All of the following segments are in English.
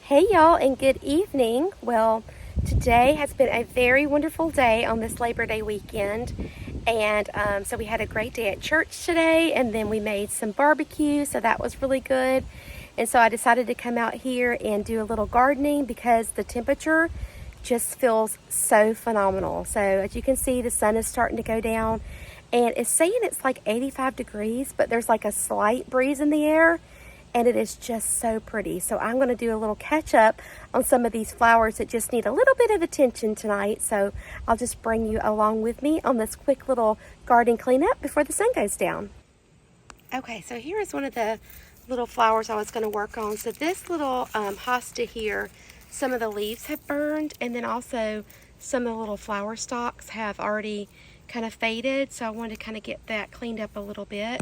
Hey y'all, and good evening. Well, today has been a very wonderful day on this Labor Day weekend. And so we had a great day at church today, and then we made some barbecue, so that was really good. And so I decided to come out here and do a little gardening because the temperature just feels so phenomenal. So as you can see, the sun is starting to go down, and it's saying it's like 85 degrees, but there's like a slight breeze in the air, and it is just so pretty. So I'm going to do a little catch up on some of these flowers that just need a little bit of attention tonight. So I'll just bring you along with me on this quick little garden cleanup before the sun goes down. Okay, so here is one of the little flowers I was going to work on. So this little hosta here, some of the leaves have burned, and then also some of the little flower stalks have already kind of faded. So I wanted to kind of get that cleaned up a little bit.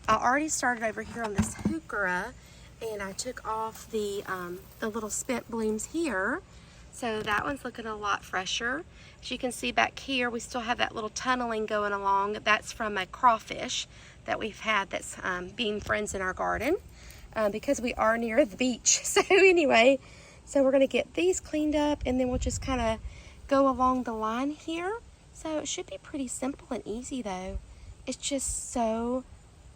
I already started over here on this heuchera, and I took off the little spent blooms here. So that one's looking a lot fresher. As you can see back here, we still have that little tunneling going along. That's from a crawfish that we've had that's being friends in our garden because we are near the beach. So anyway, so we're gonna get these cleaned up, and then we'll just kind of go along the line here. So it should be pretty simple and easy though. It's just so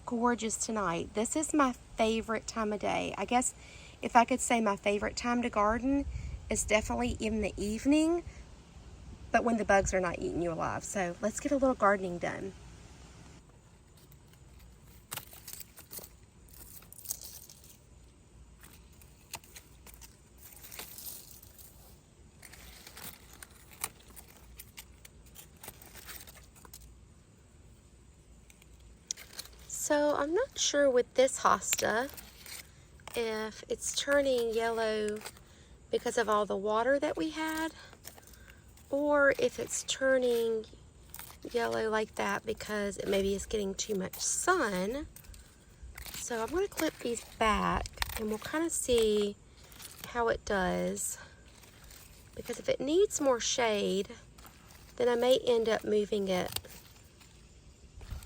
gorgeous tonight. This is my favorite time of day. I guess if I could say my favorite time to garden is definitely in the evening, but when the bugs are not eating you alive. So let's get a little gardening done. So I'm not sure with this hosta if it's turning yellow because of all the water that we had, or if it's turning yellow like that because it maybe is getting too much sun. So I'm going to clip these back, and we'll kind of see how it does, because if it needs more shade, then I may end up moving it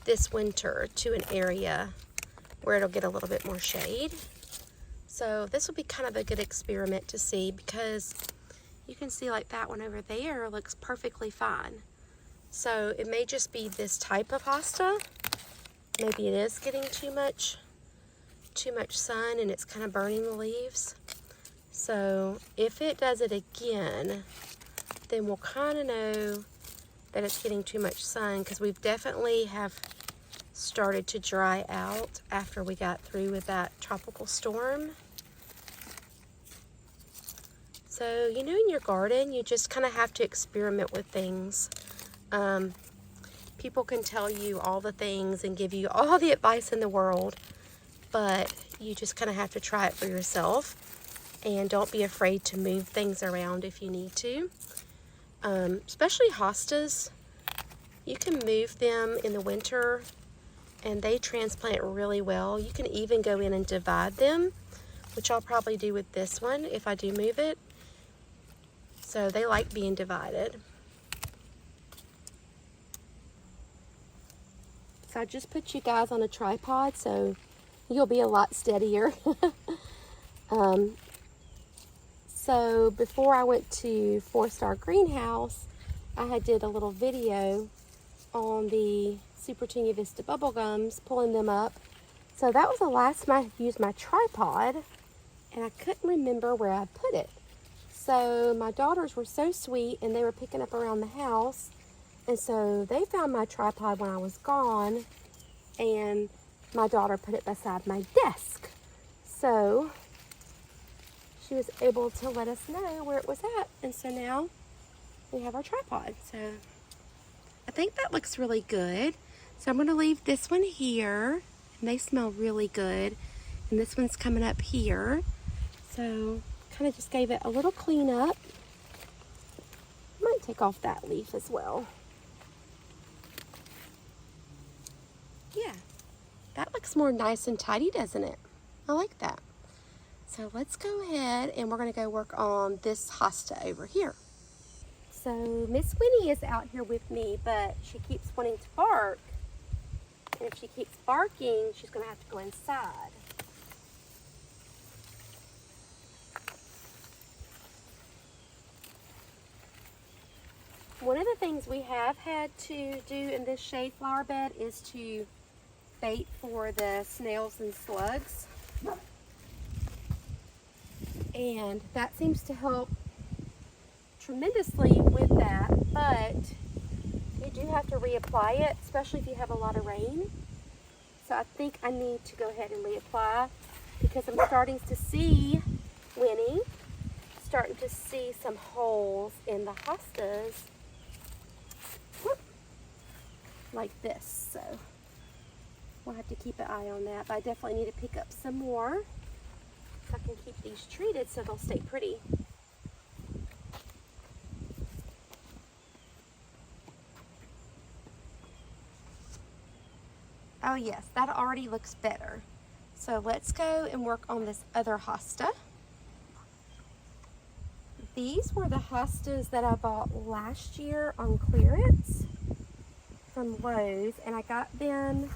this winter to an area where it'll get a little bit more shade. So this will be kind of a good experiment to see, because you can see like that one over there looks perfectly fine. So it may just be this type of hosta. Maybe it is getting too much sun and it's kind of burning the leaves. So if it does it again, then we'll kind of know that it's getting too much sun, because we've definitely have started to dry out after we got through with that tropical storm. So, you know, in your garden, you just kind of have to experiment with things. People can tell you all the things and give you all the advice in the world, but you just kind of have to try it for yourself. And don't be afraid to move things around if you need to. Especially hostas, you can move them in the winter and they transplant really well. You can even go in and divide them, which I'll probably do with this one if I do move it. So they like being divided. So I just put you guys on a tripod so you'll be a lot steadier. So before I went to 4-Star Greenhouse, I had did a little video on the Super Tunia Vista bubblegums, pulling them up. So that was the last time I used my tripod, and I couldn't remember where I put it. So my daughters were so sweet, and they were picking up around the house, and so they found my tripod when I was gone, and my daughter put it beside my desk. So she was able to let us know where it was at, and so now we have our tripod. So I think that looks really good. So I'm going to leave this one here, and they smell really good, and this one's coming up here. So kind of just gave it a little cleanup. Might take off that leaf as well. Yeah, that looks more nice and tidy, doesn't it? I like that. So let's go ahead and we're going to go work on this hosta over here. So Miss Winnie is out here with me, but she keeps wanting to bark. And if she keeps barking, she's going to have to go inside. of the things we have had to do in this shade flower bed is to bait for the snails and slugs. And that seems to help tremendously with that, but you do have to reapply it, especially if you have a lot of rain. So I think I need to go ahead and reapply because I'm starting to see, Winnie, starting to see some holes in the hostas like this. So we'll have to keep an eye on that, but I definitely need to pick up some more so I can keep these treated so they'll stay pretty. Oh yes, that already looks better. So let's go and work on this other hosta. These were the hostas that I bought last year on clearance from Lowe's, and I got them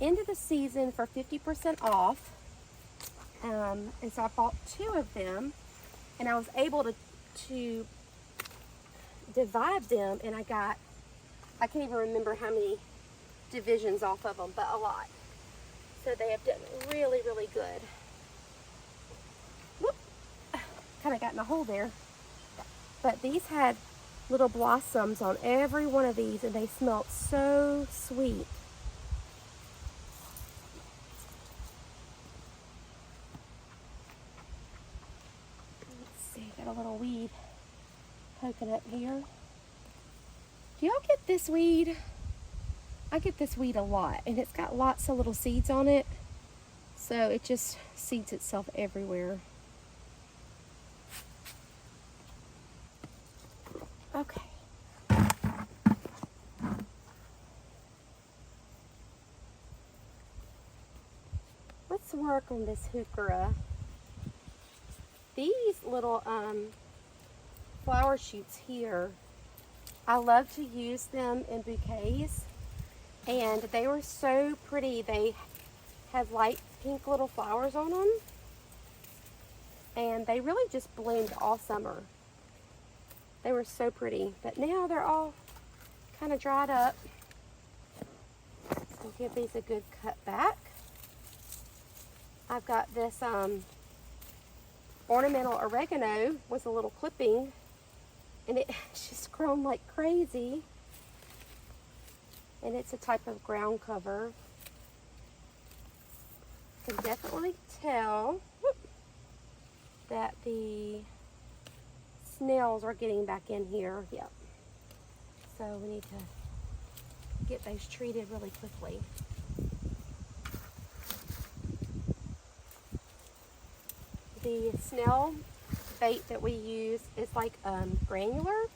into the season for 50% off. And so I bought 2 of them, and I was able to divide them, and I can't even remember how many divisions off of them, but a lot. So they have done really, really good. Whoop. Kind of got in a hole there. But these had little blossoms on every one of these, and they smelled so sweet. Let's see, got a little weed poking up here. Do y'all get this weed? I get this weed a lot, and it's got lots of little seeds on it, so it just seeds itself everywhere. Okay. Let's work on this heuchera. These little flower shoots here, I love to use them in bouquets, and they were so pretty. They had light pink little flowers on them, and they really just bloomed all summer. They were so pretty, but now they're all kind of dried up. So give these a good cut back. I've got this ornamental oregano with a little clipping, and it's just grown like crazy. And it's a type of ground cover. You can definitely tell that the snails are getting back in here. Yep. So we need to get those treated really quickly. The snail bait that we use is like granular,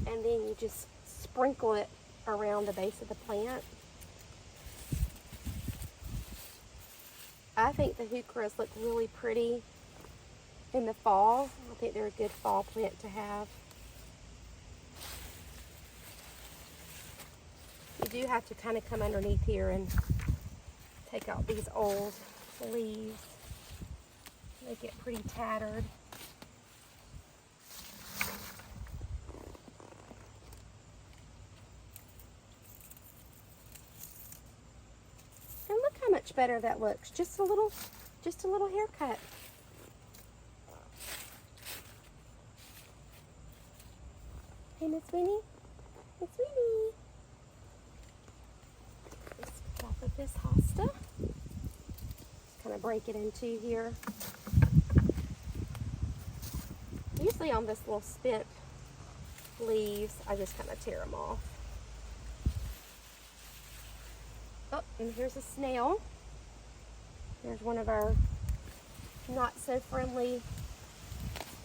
and then you just sprinkle it around the base of the plant. I think the heucheras look really pretty in the fall. I think they're a good fall plant to have. You do have to kind of come underneath here and take out these old leaves. They get pretty tattered. And look how much better that looks. Just a little haircut. Hey, Miss Winnie. Miss Winnie. Just get off of this hosta. Kind of break it in two here. Usually on this little spent leaves, I just kind of tear them off. Oh, and here's a snail. There's one of our not so friendly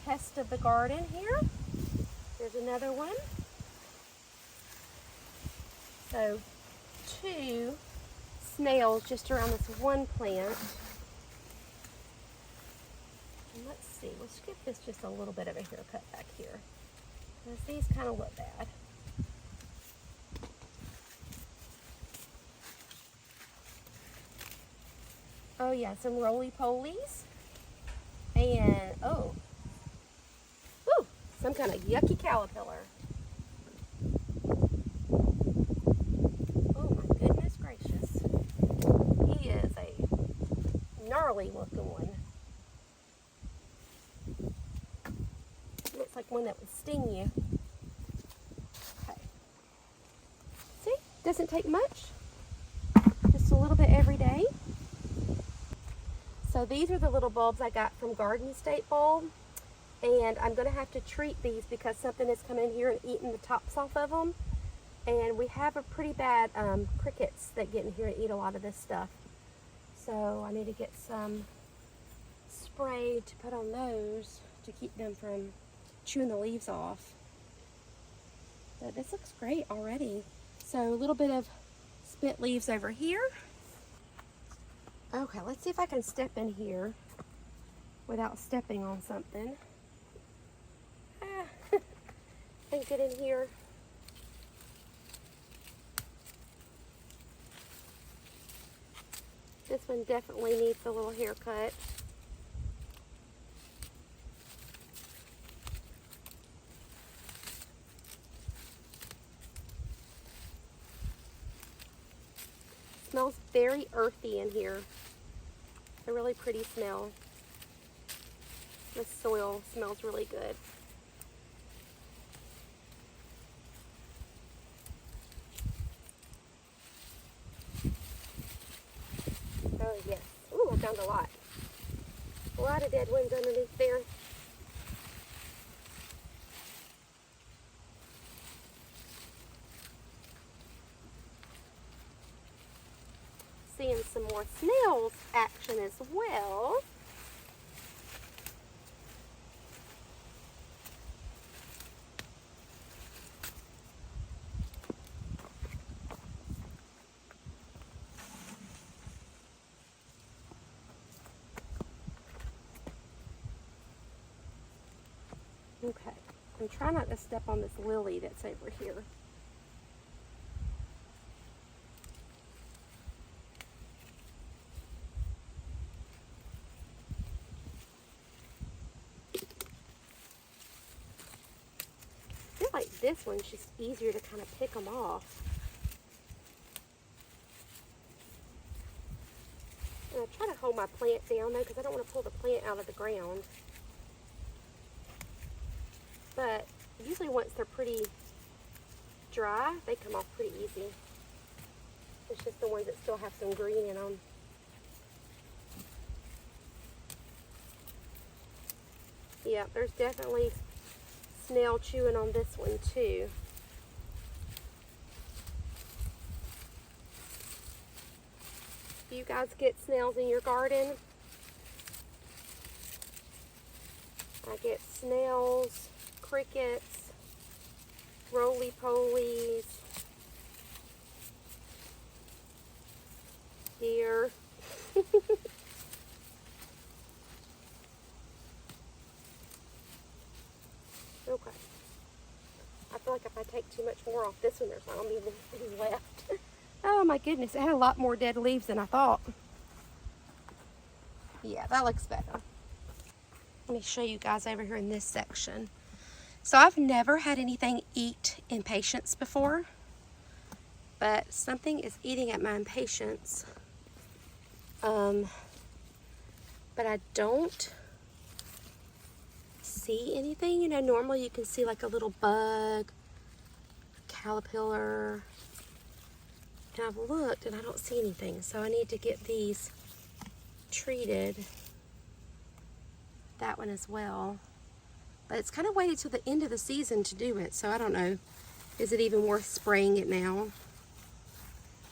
pests of the garden here. There's another one. So 2 snails just around this one plant. And let's see, let's give this just a little bit of a haircut back here, because these kind of look bad. Oh yeah, some roly-polies. And, oh, ooh, some kind of yucky caterpillar. like one that would sting you. Okay. See, doesn't take much. Just a little bit every day. So these are the little bulbs I got from Garden State Bulb. And I'm going to have to treat these because something has come in here and eaten the tops off of them. And we have a pretty bad crickets that get in here and eat a lot of this stuff. So I need to get some spray to put on those to keep them from chewing the leaves off. But this looks great already. So a little bit of spent leaves over here. Okay, let's see if I can step in here without stepping on something. And get in here. This one definitely needs a little haircut. Smells very earthy in here. A really pretty smell. The soil smells really good. Oh yes. Ooh, I found a lot. A lot of dead ones underneath there. Seeing some more snails action as well. Okay, I'm trying not to step on this lily that's over here. I feel like this one's just easier to kind of pick them off. And I try to hold my plant down though because I don't want to pull the plant out of the ground. But usually once they're pretty dry, they come off pretty easy. It's just the ones that still have some green in them. Yeah, there's definitely snail chewing on this one too. Do you guys get snails in your garden? I get snails, crickets, roly-polies, deer. Okay. I feel like if I take too much more off this one, there's not going to be anything left. Oh my goodness, it had a lot more dead leaves than I thought. Yeah, that looks better. Let me show you guys over here in this section. So I've never had anything eat impatiens before, but something is eating at my impatiens. But I don't see anything. You know, normally you can see like a little bug, caterpillar, and I've looked and I don't see anything. So I need to get these treated. That one as well. But it's kind of waited till the end of the season to do it, so I don't know. Is it even worth spraying it now?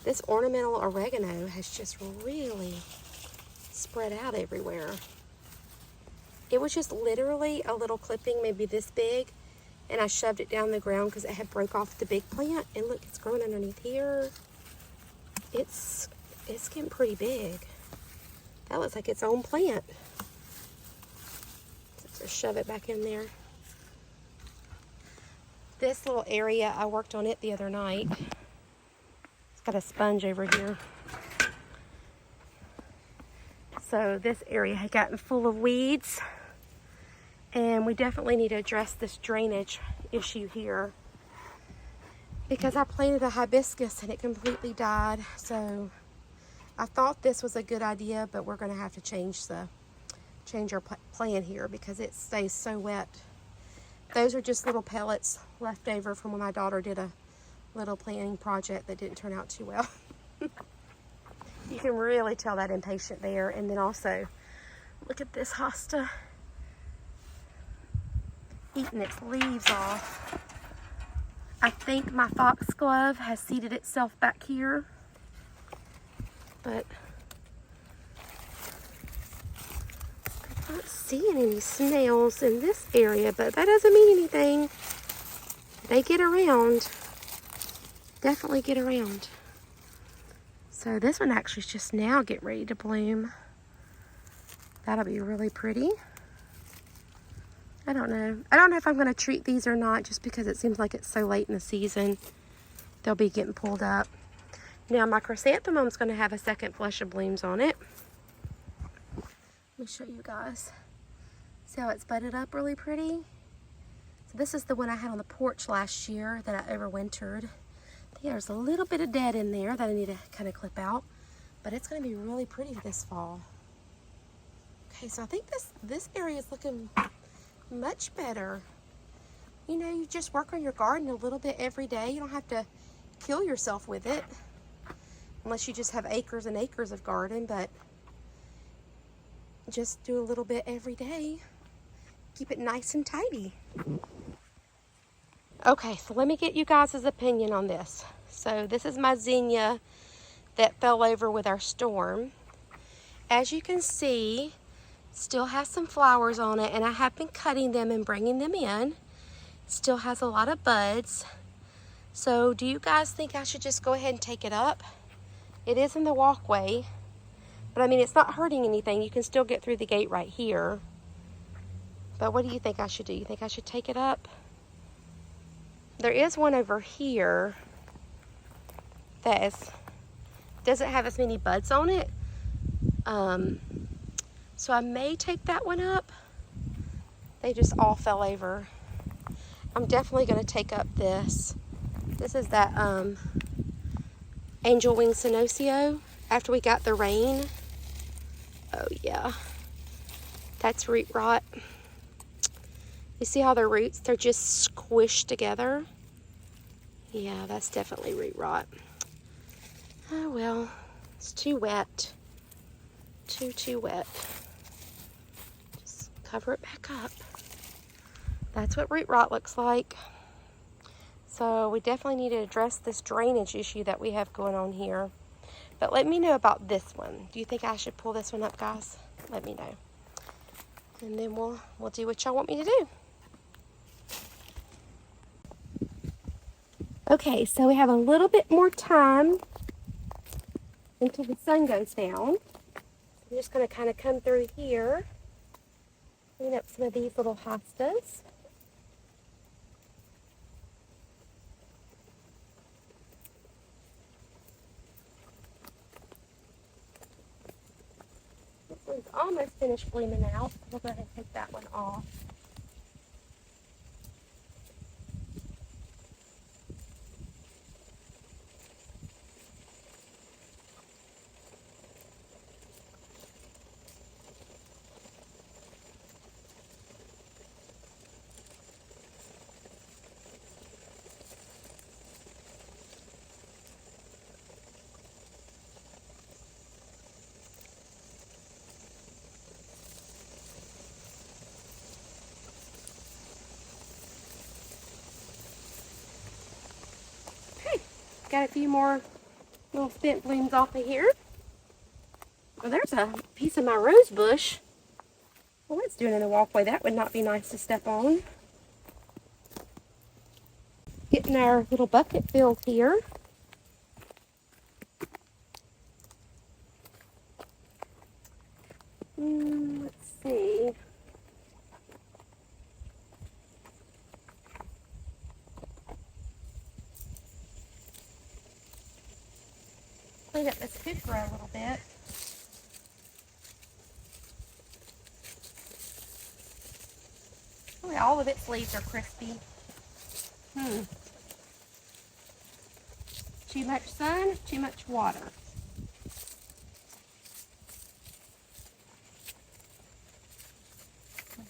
This ornamental oregano has just really spread out everywhere. It was just literally a little clipping, maybe this big, and I shoved it down the ground because it had broke off the big plant. And look, it's growing underneath here. It's getting pretty big. That looks like its own plant. Just shove it back in there. This little area, I worked on it the other night. It's got a sponge over here. So this area had gotten full of weeds, and we definitely need to address this drainage issue here because I planted a hibiscus and it completely died. So I thought this was a good idea, but we're going to have to change our plan here because it stays so wet Those are just little pellets left over from when my daughter did a little planting project that didn't turn out too well. You can really tell that impatient there. And then also, look at this hosta eating its leaves off. I think my foxglove has seated itself back here, but I'm not seeing any snails in this area, but that doesn't mean anything. They get around, definitely get around. So this one actually is just now getting ready to bloom. That'll be really pretty. I don't know. I don't know if I'm going to treat these or not, just because it seems like it's so late in the season. They'll be getting pulled up. Now my chrysanthemum's going to have a second flush of blooms on it. Let me show you guys. See how it's budded up really pretty? So this is the one I had on the porch last year that I overwintered. Yeah, there's a little bit of dead in there that I need to kind of clip out, but it's going to be really pretty this fall. Okay, so I think this area is looking much better. You know, you just work on your garden a little bit every day. You don't have to kill yourself with it, unless you just have acres and acres of garden, but just do a little bit every day. Keep it nice and tidy. Okay, so let me get you guys' opinion on this. So this is my zinnia that fell over with our storm. As you can see, still has some flowers on it, and I have been cutting them and bringing them in. Still has a lot of buds. So do you guys think I should just go ahead and take it up? It is in the walkway, but I mean, it's not hurting anything. You can still get through the gate right here. But what do you think I should do? You think I should take it up? There is one over here that doesn't have as many buds on it. So I may take that one up. They just all fell over. I'm definitely going to take up this. This is that angel wing Synocio after we got the rain. Oh yeah, that's root rot. You see how the roots, they're just squished together? Yeah, that's definitely root rot. Oh well, it's too wet. Too wet. Just cover it back up. That's what root rot looks like. So we definitely need to address this drainage issue that we have going on here. But let me know about this one. Do you think I should pull this one up, guys? Let me know. And then we'll do what y'all want me to do. Okay, so we have a little bit more time until the sun goes down. I'm just going to kind of come through here, clean up some of these little hostas. This one's almost finished blooming out. We'll go ahead and take that one off. Got a few more little spent blooms off of here. Well, there's a piece of my rose bush. Well, it's doing in the walkway. That would not be nice to step on. Getting our little bucket filled here. Let's see. Clean up this hickory a little bit. Oh, yeah, all of its leaves are crispy. Too much sun, too much water.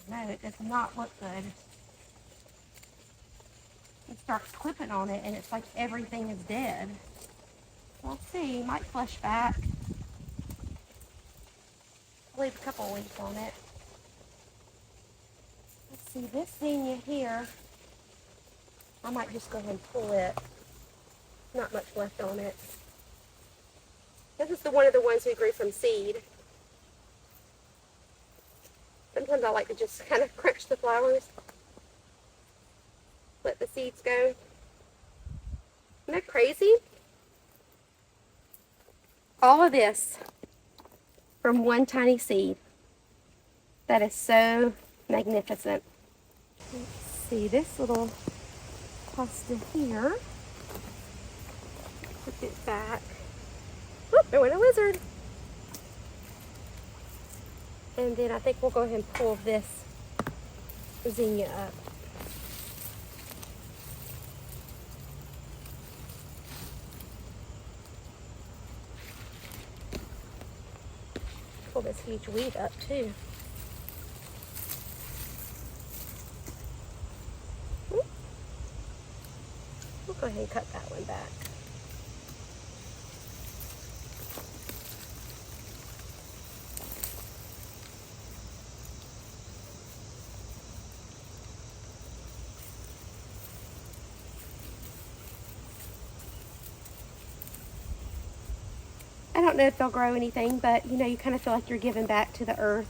No, it does not look good. starts clipping on it and it's like everything is dead. We'll see, might flush back. I'll leave a couple of weeks on it. Let's see, this zinnia here, I might just go ahead and pull it. Not much left on it. This is one of the ones we grew from seed. Sometimes I like to just kind of crunch the flowers. Let the seeds go. Isn't that crazy? All of this from one tiny seed. That is so magnificent. Let's see, this little pasta here. Put it back. Oh, there went a lizard. And then I think we'll go ahead and pull this zinnia up. Pull this huge weed up too. We'll go ahead and cut that one back. I don't know if they'll grow anything, but you know, you kind of feel like you're giving back to the earth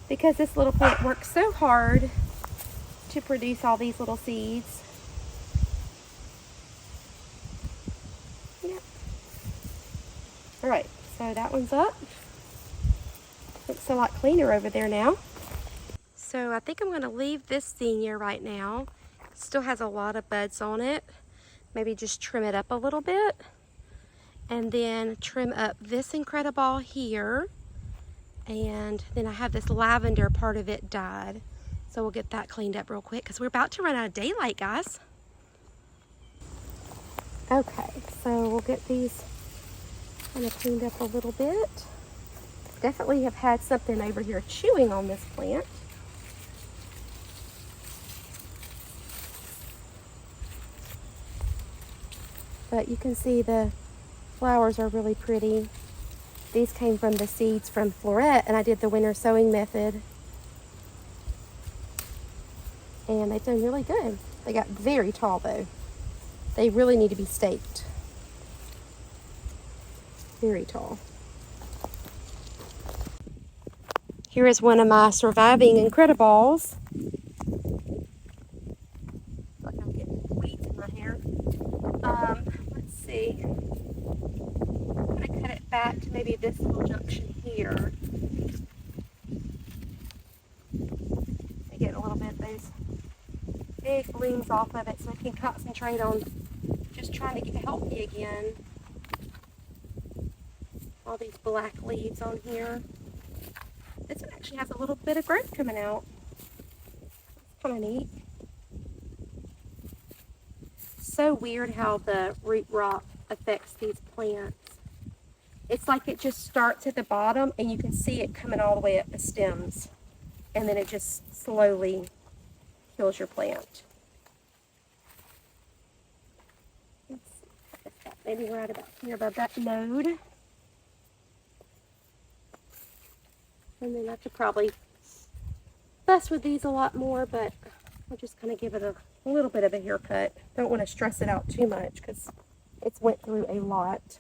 because this little plant works so hard to produce all these little seeds. Yeah. All right, so that one's up. Looks a lot cleaner over there now. So I think I'm going to leave this zinnia right now. It still has a lot of buds on it. Maybe just trim it up a little bit. And then trim up this Incrediball here. And then I have this lavender part of it dyed. So we'll get that cleaned up real quick because we're about to run out of daylight, guys. Okay, so we'll get these kind of cleaned up a little bit. Definitely have had something over here chewing on this plant. But you can see the flowers are really pretty. These came from the seeds from Floret, and I did the winter sowing method. And they've done really good. They got very tall though. They really need to be staked. Very tall. Here is one of my surviving Incrediballs. Like I'm getting weeds in my hair. Let's see. I'm going to cut it back to maybe this little junction here. I get a little bit of those big blooms off of it so I can concentrate on just trying to get healthy again. All these black leaves on here. This one actually has a little bit of growth coming out. It's kind of neat. So weird how the root rot affects these plants. It's like it just starts at the bottom and you can see it coming all the way up the stems. And then it just slowly kills your plant. Let's see, maybe right about here above that node. And then I could probably fuss with these a lot more, but I'll just kind of give it a little bit of a haircut. Don't want to stress it out too much because it's went through a lot.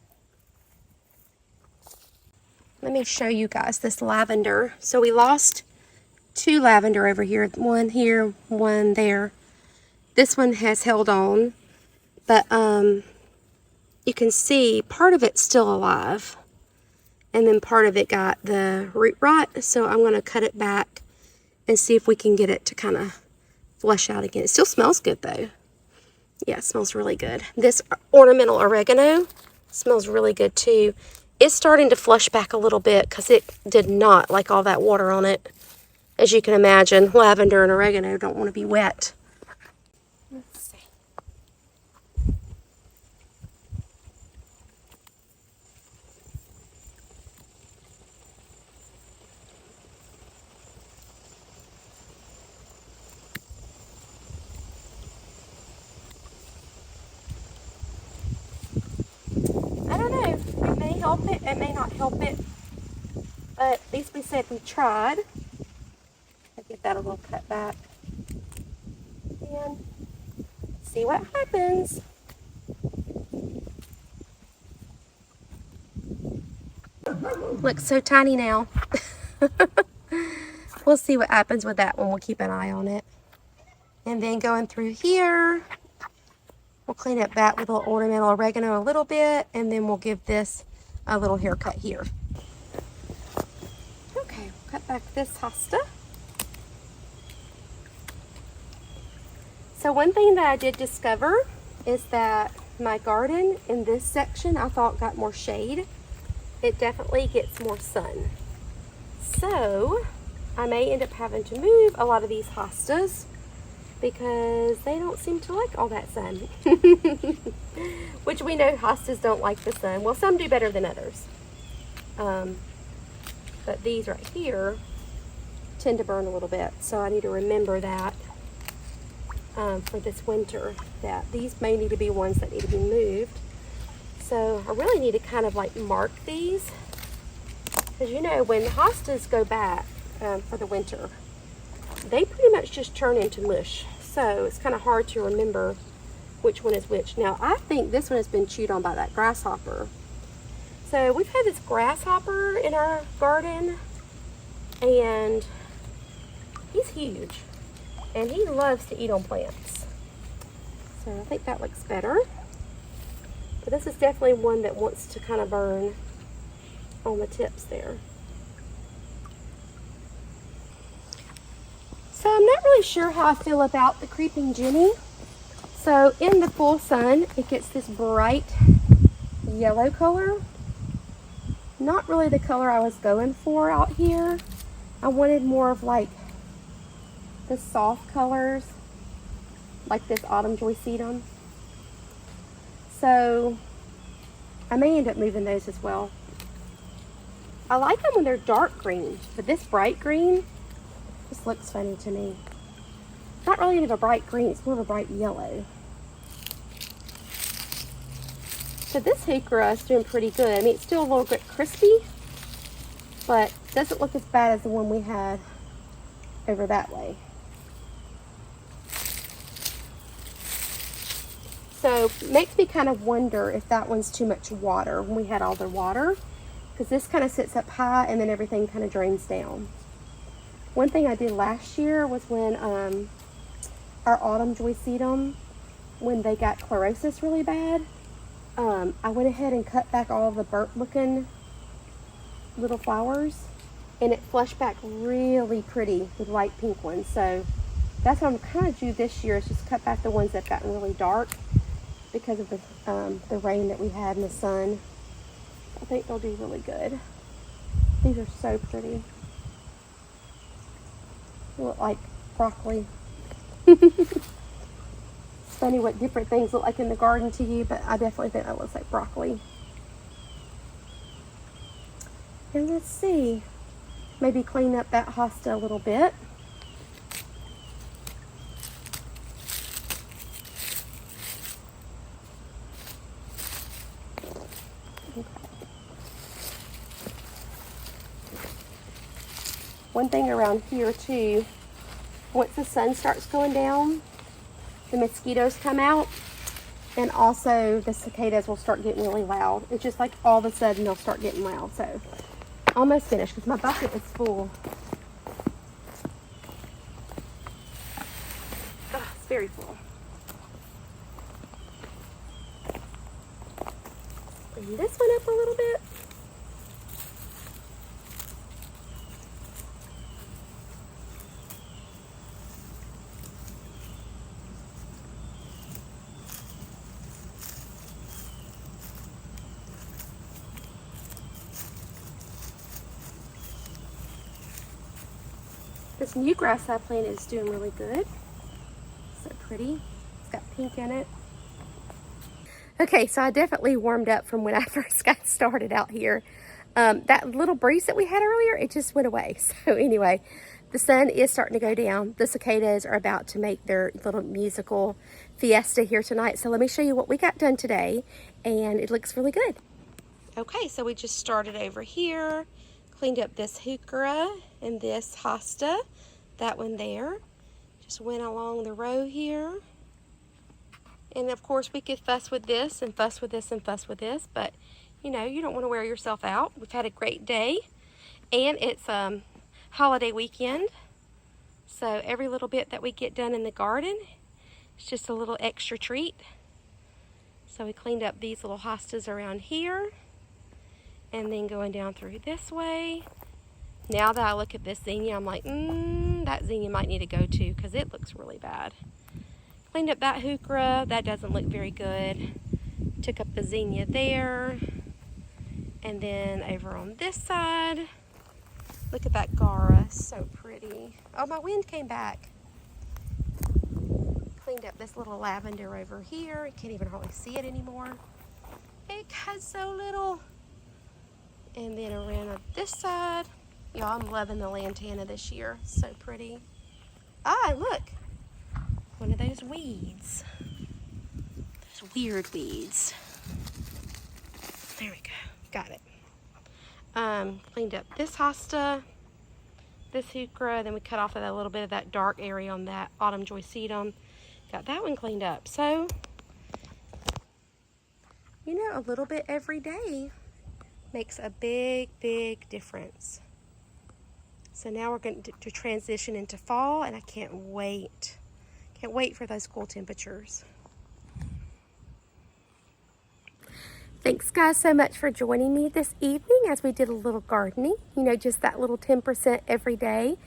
Let me show you guys this lavender. So we lost 2 lavender over here. One here, one there. This one has held on, but you can see part of it's still alive. And then part of it got the root rot. So I'm going to cut it back and see if we can get it to kind of flush out again. It still smells good though. Yeah, it smells really good. This ornamental oregano smells really good too. It's starting to flush back a little bit because it did not like all that water on it. As you can imagine, lavender and oregano don't want to be wet. Let's see. help it, it may not help it, but at least we said we tried. I'll get that a little cut back and see what happens. Looks so tiny now. We'll see what happens with that one. We'll keep an eye on it. And then going through here, we'll clean up that with a little ornamental oregano a little bit, and then we'll give this a little haircut here. Okay, cut back this hosta. So one thing that I did discover is that my garden in this section I thought got more shade. It definitely gets more sun. So I may end up having to move a lot of these hostas because they don't seem to like all that sun. Which we know hostas don't like the sun. Well, some do better than others. But these right here tend to burn a little bit. So I need to remember that for this winter, that these may need to be ones that need to be moved. So I really need to kind of like mark these, because you know when hostas go back for the winter, they pretty much just turn into mush. So it's kind of hard to remember which one is which. Now I think this one has been chewed on by that grasshopper. So we've had this grasshopper in our garden, and he's huge, and he loves to eat on plants. So I think that looks better. But this is definitely one that wants to kind of burn on the tips there. So I'm not really sure how I feel about the creeping Jenny. So in the full sun, it gets this bright yellow color. Not really the color I was going for out here. I wanted more of like the soft colors, like this autumn joycetum. So I may end up moving those as well. I like them when they're dark green, but this bright green just looks funny to me. Not really even a bright green, it's more of a bright yellow. So this heuchera is doing pretty good. I mean, it's still a little bit crispy, but doesn't look as bad as the one we had over that way. So makes me kind of wonder if that one's too much water when we had all the water, because this kind of sits up high and then everything kind of drains down. One thing I did last year was when our autumn joycetum, when they got chlorosis really bad, I went ahead and cut back all the burnt looking little flowers, and it flushed back really pretty with light pink ones. So that's what I'm kind of do this year, is just cut back the ones that got really dark because of the rain that we had and the sun. I think they'll do really good. These are so pretty. They look like broccoli. It's funny what different things look like in the garden to you, but I definitely think that looks like broccoli. And let's see, maybe clean up that hosta a little bit. Okay. One thing around here too, once the sun starts going down, the mosquitoes come out, and also the cicadas will start getting really loud. It's just like all of a sudden they'll start getting loud. So almost finished because my bucket is full. Oh, it's very full. Bring this one up a little bit. This new grass I planted is doing really good. So pretty. It's got pink in it. Okay, so I definitely warmed up from when I first got started out here. That little breeze that we had earlier, it just went away. So anyway, the sun is starting to go down. The cicadas are about to make their little musical fiesta here tonight. So let me show you what we got done today, and it looks really good. Okay, so we just started over here, cleaned up this heuchera and this hosta, that one there. Just went along the row here. And of course we could fuss with this and fuss with this and fuss with this, but you know, you don't want to wear yourself out. We've had a great day, and it's holiday weekend. So every little bit that we get done in the garden, it's just a little extra treat. So we cleaned up these little hostas around here, and then going down through this way. Now that I look at this zinnia, I'm like, that zinnia might need to go too, because it looks really bad. Cleaned up that heuchera, that doesn't look very good. Took up the zinnia there. And then over on this side, look at that Gara, so pretty. Oh, my wind came back. Cleaned up this little lavender over here. You can't even hardly see it anymore. It has so little. And then around on this side, y'all, I'm loving the lantana this year. So pretty. Ah, look. One of those weeds. Those weird weeds. There we go. Got it. Cleaned up this hosta, this heuchera, then we cut off of a little bit of that dark area on that autumn joycetum. Got that one cleaned up. So, you know, a little bit every day makes a big, big difference. So now we're going to transition into fall, and I can't wait. Can't wait for those cool temperatures. Thanks guys so much for joining me this evening as we did a little gardening. You know, just that little 10% every day.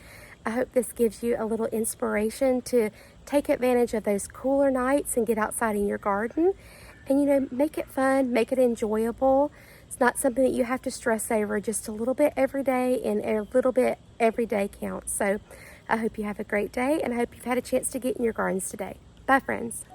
I hope this gives you a little inspiration to take advantage of those cooler nights and get outside in your garden. And you know, make it fun, make it enjoyable. It's not something that you have to stress over. Just a little bit every day, and a little bit every day counts. So I hope you have a great day, and I hope you've had a chance to get in your gardens today. Bye friends.